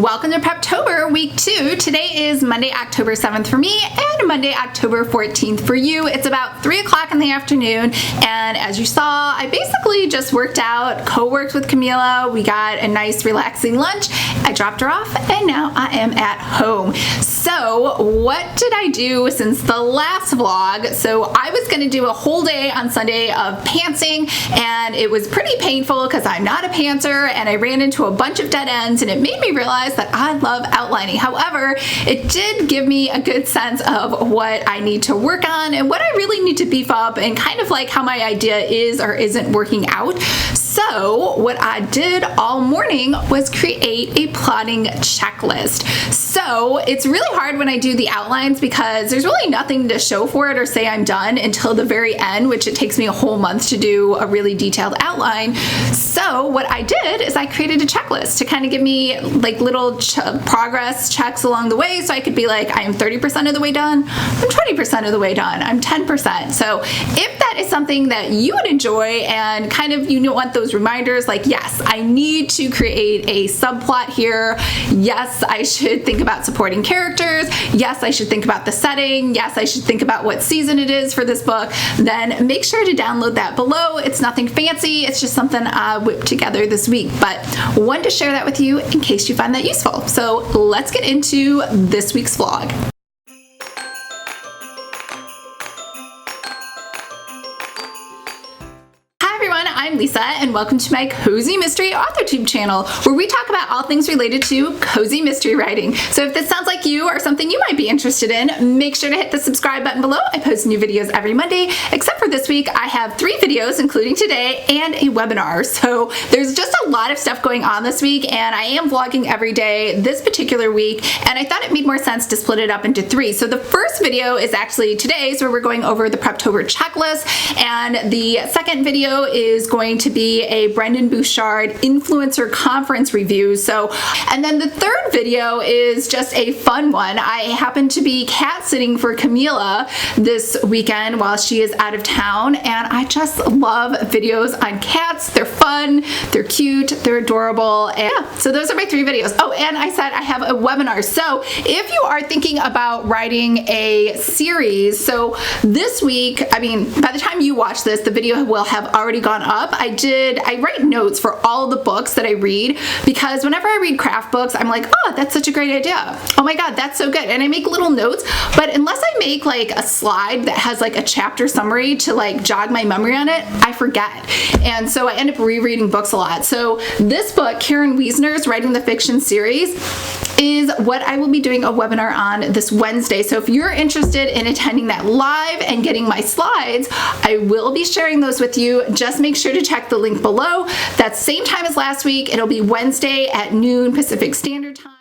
Welcome to Preptober week 2. Today is Monday, October 7th for me and Monday, October 14th for you. It's about 3 o'clock in the afternoon, and as you saw, I basically just worked out, co-worked with Camila. We got a nice relaxing lunch. I dropped her off, and now I am at home. So what did I do since the last vlog? So I was going to do a whole day on Sunday of pantsing, and it was pretty painful because I'm not a pantser, and I ran into a bunch of dead ends, and it made me realize that I love outlining. However, it did give me a good sense of what I need to work on and what I really need to beef up, and kind of like how my idea is or isn't working out. So what I did all morning was create a plotting checklist. So it's really hard when I do the outlines because there's really nothing to show for it or say I'm done until the very end, which it takes me a whole month to do a really detailed outline. So what I did is I created a checklist to kind of give me like little progress checks along the way, so I could be like, I am 30% of the way done, I'm 20% of the way done, I'm 10%. So if that is something that you would enjoy and kind of you want those reminders, like, yes, I need to create a subplot here, yes, I should think about supporting characters, yes, I should think about the setting, yes, I should think about what season it is for this book, then make sure to download that below. It's nothing fancy, it's just something I whipped together this week, but wanted to share that with you in case you find that useful. So let's get into this week's vlog. I'm Lisa, and welcome to my Cozy Mystery AuthorTube channel, where we talk about all things related to cozy mystery writing. So if this sounds like you or something you might be interested in, make sure to hit the subscribe button below. I post new videos every Monday, except for this week I have 3 videos, including today, and a webinar. So there's just a lot of stuff going on this week, and I am vlogging every day this particular week, and I thought it made more sense to split it up into 3. So the first video is actually today's, where we're going over the Preptober checklist, and the second video is going to be a Brendan Bouchard influencer conference review. So, and then the third video is just a fun one. I happen to be cat sitting for Camila this weekend while she is out of town, and I just love videos on cats. They're fun, they're cute, they're adorable, and yeah, so those are my 3 videos. Oh, and I said I have a webinar. So if you are thinking about writing a series, so this week, I mean, by the time you watch this, the video will have already gone up. I write notes for all the books that I read, because whenever I read craft books, I'm like, oh, that's such a great idea. Oh my God, that's so good. And I make little notes, but unless I make like a slide that has like a chapter summary to like jog my memory on it, I forget. And so I end up rereading books a lot. So this book, Karen Wiesner's Writing the Fiction series, is what I will be doing a webinar on this Wednesday. So if you're interested in attending that live and getting my slides, I will be sharing those with you. Just make sure to check the link below. That's same time as last week. It'll be Wednesday at noon Pacific Standard Time.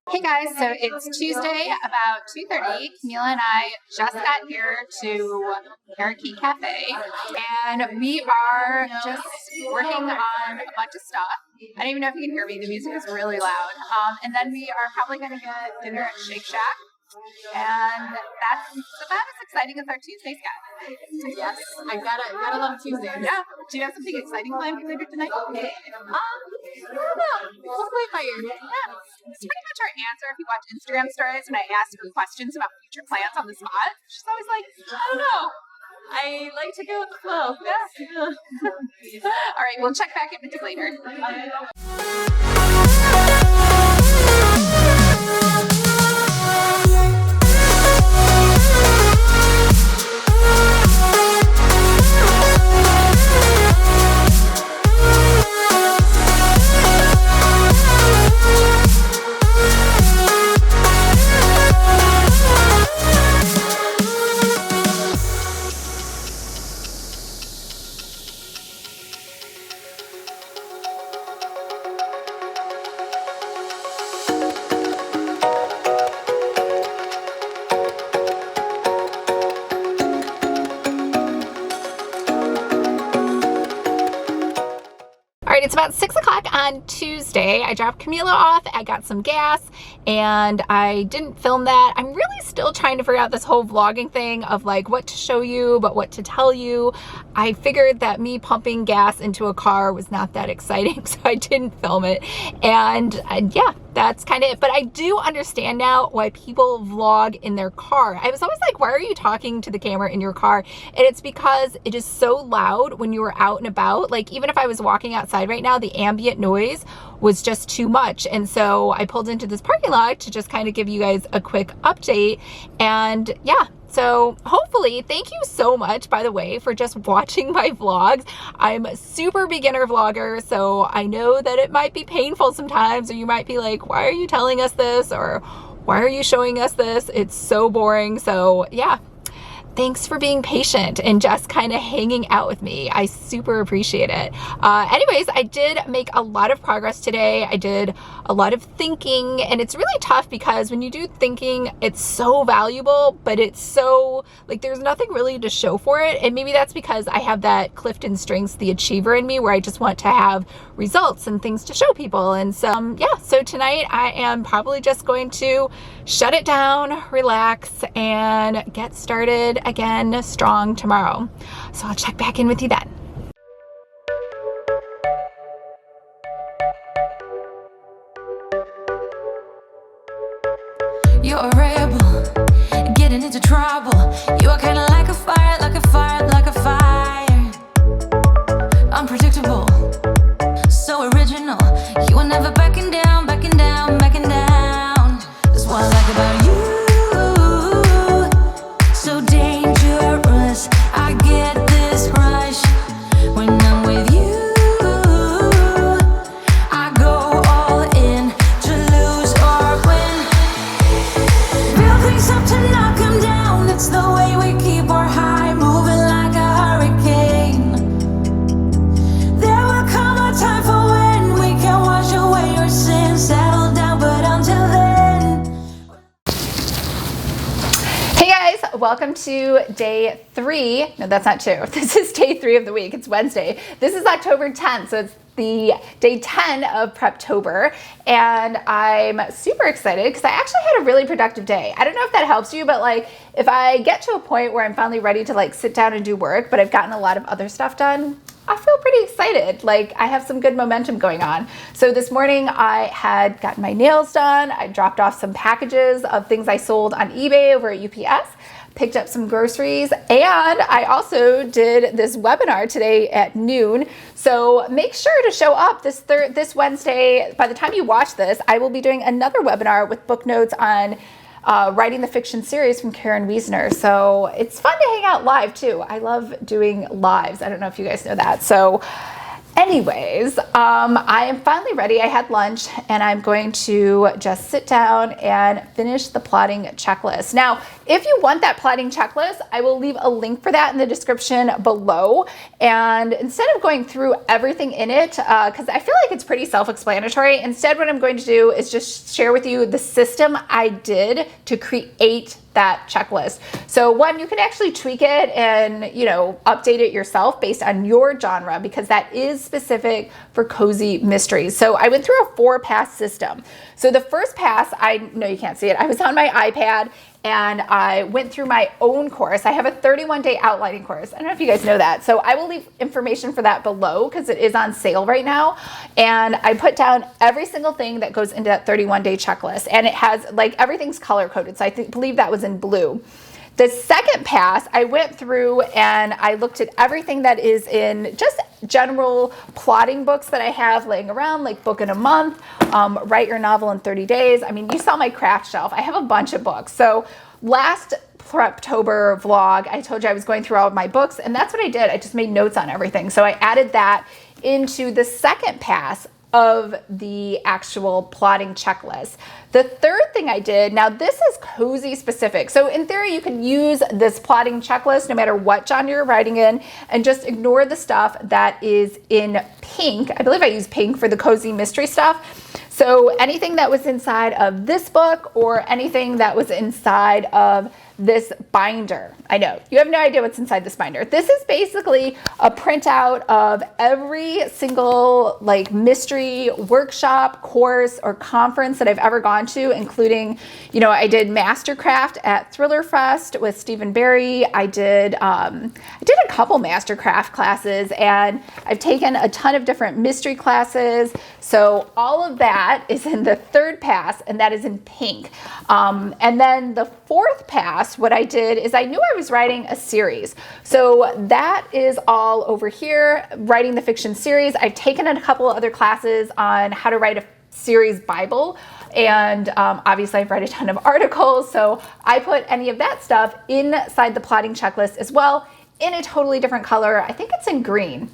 Hey guys, so it's Tuesday about 2:30. Camila and I just got here to Parakeet Cafe, and we are just working on a bunch of stuff. I don't even know if you can hear me, the music is really loud. And then we are probably going to get dinner at Shake Shack, and that's about as exciting as our Tuesdays get. Yes, I gotta love Tuesdays. Yeah. Do you have something exciting planned for later tonight? I don't know. We'll play by ear. Yeah. It's pretty much our answer if you watch Instagram stories when I ask her questions about future plans on the spot. She's always like, I don't know. I like to go with the flow. Yeah. All right, we'll check back in with you later. about 6 o'clock on Tuesday. I dropped Camila off. I got some gas and I didn't film that. I'm really still trying to figure out this whole vlogging thing of like what to show you, but what to tell you. I figured that me pumping gas into a car was not that exciting, so I didn't film it. And yeah, that's kind of it. But I do understand now why people vlog in their car. I was always like, why are you talking to the camera in your car? And it's because it is so loud when you are out and about. Like even if I was walking outside right now, the ambient noise was just too much. And so I pulled into this parking lot to just kind of give you guys a quick update. And yeah, so hopefully, thank you so much, by the way, for just watching my vlogs. I'm a super beginner vlogger, so I know that it might be painful sometimes, or you might be like, why are you telling us this? Or why are you showing us this? It's so boring. So yeah, thanks for being patient and just kind of hanging out with me. I super appreciate it. Anyways, I did make a lot of progress today. I did a lot of thinking, and it's really tough because when you do thinking, it's so valuable, but it's so like there's nothing really to show for it. And maybe that's because I have that Clifton Strengths, the achiever in me, where I just want to have results and things to show people. And so yeah, so tonight I am probably just going to shut it down, relax, and get started again strong tomorrow. So I'll check back in with you then. You're a rebel, getting into trouble. You are kinda like a fire, like a fire, like a fire. Unpredictable, so original. You are never backing down, backing down, backing down. That's what I like about you. So dangerous, I get this rush when I'm with you. I go all in to lose or win. Build things up to knock 'em down. It's the way we keep our high, moving like a hurricane. There will come a time for when we can wash away our sins, settle down, but until then. Hey guys, welcome to day 3. No, that's not true. This is day 3 of the week. It's Wednesday. This is October 10th, so it's the day 10 of Preptober, and I'm super excited because I actually had a really productive day. I don't know if that helps you, but like if I get to a point where I'm finally ready to like sit down and do work, but I've gotten a lot of other stuff done, I feel pretty excited. Like I have some good momentum going on. So this morning I had gotten my nails done. I dropped off some packages of things I sold on eBay over at UPS, picked up some groceries, and I also did this webinar today at noon. So make sure to show up this Wednesday. By the time you watch this, I will be doing another webinar with book notes on writing the fiction series from Karen Wiesner. So it's fun to hang out live too. I love doing lives. I don't know if you guys know that. So anyways, I am finally ready. I had lunch and I'm going to just sit down and finish the plotting checklist. Now, if you want that plotting checklist, I will leave a link for that in the description below. And instead of going through everything in it, because I feel like it's pretty self-explanatory, instead what I'm going to do is just share with you the system I did to create that checklist. So one, you can actually tweak it and, you know, update it yourself based on your genre, because that is specific for cozy mysteries. So I went through a 4-pass system. So the first pass, I know you can't see it, I was on my iPad and I went through my own course. I have a 31-day outlining course. I don't know if you guys know that. So I will leave information for that below because it is on sale right now. And I put down every single thing that goes into that 31-day checklist. And it has, like, everything's color coded. So I believe that was in blue. The second pass, I went through and I looked at everything that is in just general plotting books that I have laying around, like Book in a Month, Write Your Novel in 30 Days. I mean, you saw my craft shelf. I have a bunch of books. So last Preptober vlog, I told you I was going through all of my books, and that's what I did. I just made notes on everything. So I added that into the second pass of the actual plotting checklist. The third thing I did, now this is cozy specific. So in theory, you can use this plotting checklist no matter what genre you're writing in and just ignore the stuff that is in pink. I believe I use pink for the cozy mystery stuff. So anything that was inside of this book or anything that was inside of this binder. I know, you have no idea what's inside this binder. This is basically a printout of every single like mystery workshop, course, or conference that I've ever gone to, including, you know, I did Mastercraft at Thriller Fest with Stephen Barry. I did a couple Mastercraft classes, and I've taken a ton of different mystery classes. So all of that is in the third pass, and that is in pink. And then the fourth pass, what I did is I knew I was writing a series. So that is all over here, writing the fiction series. I've taken a couple other classes on how to write a series Bible. And obviously I've read a ton of articles. So I put any of that stuff inside the plotting checklist as well, in a totally different color. I think it's in green.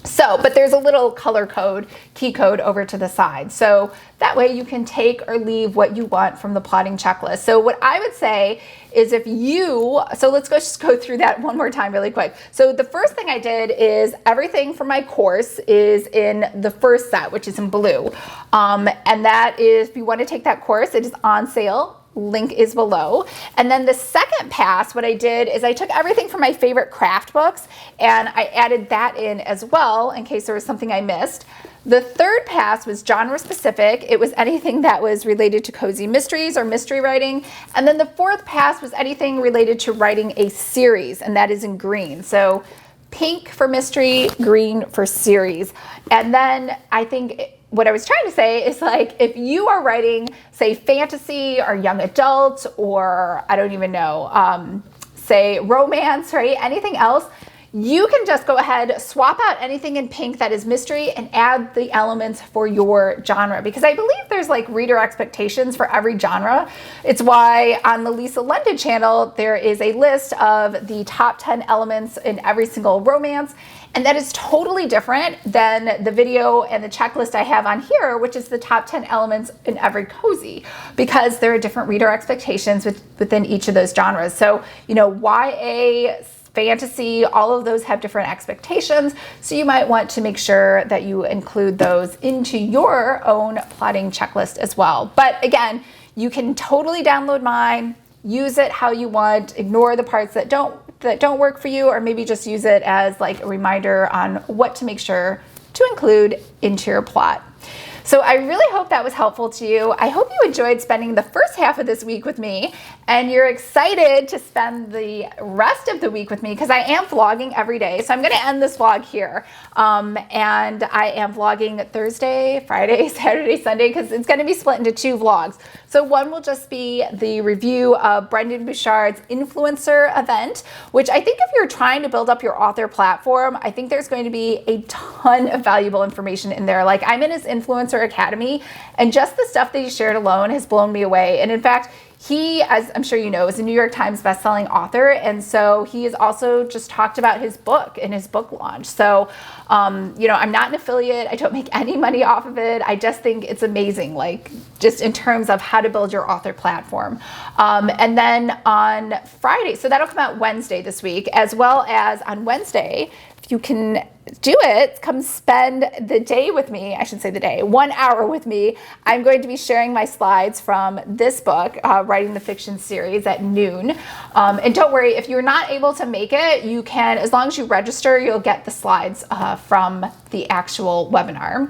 So, but there's a little color code, key code over to the side. So that way you can take or leave what you want from the plotting checklist. So what I would say is so let's just go through that one more time really quick. So the first thing I did is everything for my course is in the first set, which is in blue. And that is, if you want to take that course, it is on sale. Link is below. And then the second pass, what I did is I took everything from my favorite craft books and I added that in as well in case there was something I missed. The third pass was genre specific. It was anything that was related to cozy mysteries or mystery writing. And then the fourth pass was anything related to writing a series, and that is in green. So pink for mystery, green for series. And then I think what I was trying to say is, like, if you are writing, say, fantasy or young adult, or I don't even know, say romance, right? Anything else, you can just go ahead, swap out anything in pink that is mystery and add the elements for your genre, because I believe there's like reader expectations for every genre. It's why on the Lisa London channel, there is a list of the top 10 elements in every single romance. And that is totally different than the video and the checklist I have on here, which is the top 10 elements in every cozy, because there are different reader expectations within each of those genres. So, you know, YA, fantasy, all of those have different expectations. So you might want to make sure that you include those into your own plotting checklist as well. But again, you can totally download mine, use it how you want, ignore the parts that don't work for you, or maybe just use it as like a reminder on what to make sure to include into your plot. So I really hope that was helpful to you. I hope you enjoyed spending the first half of this week with me, and you're excited to spend the rest of the week with me, because I am vlogging every day. So I'm going to end this vlog here. And I am vlogging Thursday, Friday, Saturday, Sunday, because it's going to be split into 2 vlogs. So one will just be the review of Brendan Bouchard's influencer event, which I think if you're trying to build up your author platform, I think there's going to be a ton of valuable information in there. Like, I'm in his influencer academy, and just the stuff that he shared alone has blown me away. And in fact, he, as I'm sure you know, is a New York Times bestselling author, and so he has also just talked about his book and his book launch. So, you know, I'm not an affiliate. I don't make any money off of it. I just think it's amazing, like, just in terms of how to build your author platform. And then on Friday, so that'll come out Wednesday this week, as well as on Wednesday, if you can do it, come spend the day with me. I should say the day, 1 hour with me. I'm going to be sharing my slides from this book, Writing the Fiction series, at noon. And don't worry, if you're not able to make it, you can, as long as you register, you'll get the slides from the actual webinar.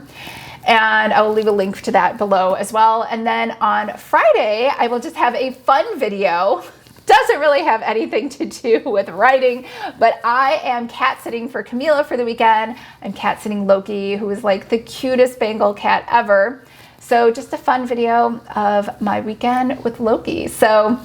And I will leave a link to that below as well. And then on Friday, I will just have a fun video. Doesn't really have anything to do with writing, but I am cat sitting for Camila for the weekend. I'm cat sitting Loki, who is like the cutest Bengal cat ever. So just a fun video of my weekend with Loki. So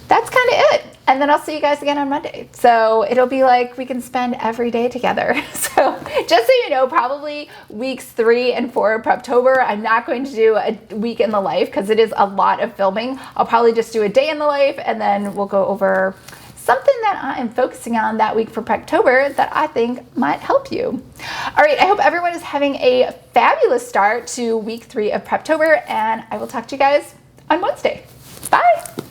that's kind of it. And then I'll see you guys again on Monday. So it'll be like we can spend every day together. So just so you know, probably weeks 3 and 4 of Preptober, I'm not going to do a week in the life because it is a lot of filming. I'll probably just do a day in the life, and then we'll go over something that I am focusing on that week for Preptober that I think might help you. All right, I hope everyone is having a fabulous start to week 3 of Preptober, and I will talk to you guys on Wednesday. Bye.